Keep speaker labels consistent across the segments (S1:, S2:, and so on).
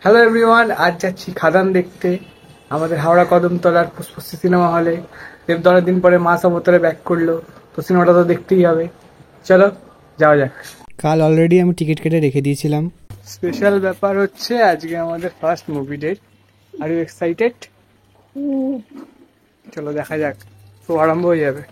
S1: Hello everyone, আজ যাচ্ছি খাদান দেখতে আমাদের হাওড়া কদমতলার পুষ্পশ্রী সিনেমা হলে। দেব 10 দিন পরে মাস অবতারে ব্যাক করলো, তো সিনেমাটা তো দেখতেই হবে। চলো যাওয়া যাক।
S2: কাল অলরেডি আমি টিকিট কেটে রেখে দিয়েছিলাম।
S1: স্পেশাল ব্যাপার হচ্ছে আজকে আমাদের first movie date. Are you excited? চলো দেখা যাক, তো আরম্ভ হয়ে যাবে।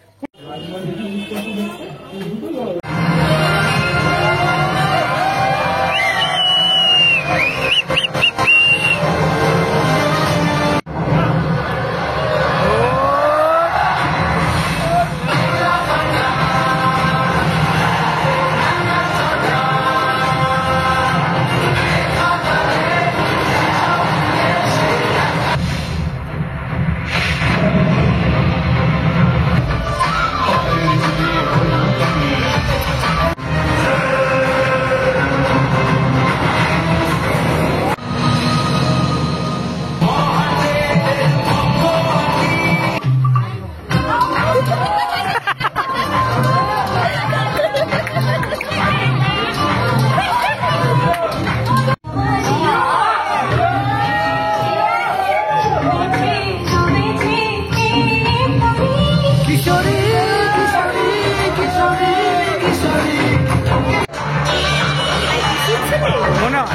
S1: মনে হয়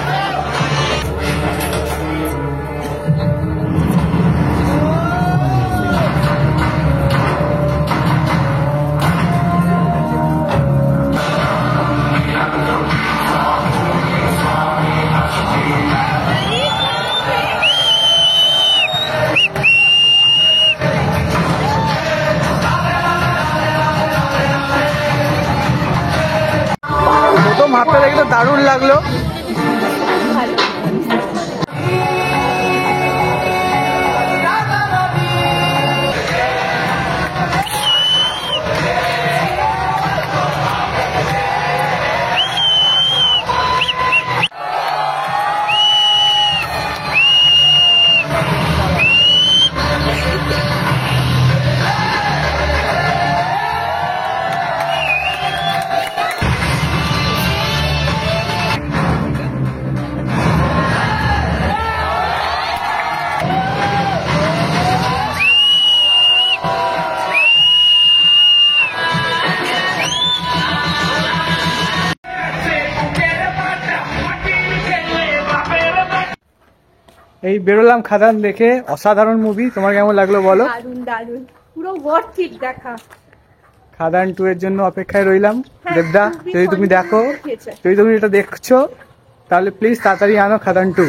S1: প্রথম হাতটা দেখলে দারুণ লাগলো। এই বেরোলাম খাদান দেখে, অসাধারণ মুভি। তোমার কেমন লাগলো বলো?
S3: দারুণ দারুণ, পুরো ওয়ার্থ ইট দেখা।
S1: খাদান 2 এর জন্য অপেক্ষায় রইলাম। দেবদা,
S3: খুবই
S1: যদি তুমি দেখো,
S3: সুন্দর হয়েছে।
S1: যদি তুমি এটা দেখছো, তাহলে প্লিজ তাড়াতাড়ি আনো খাদান 2।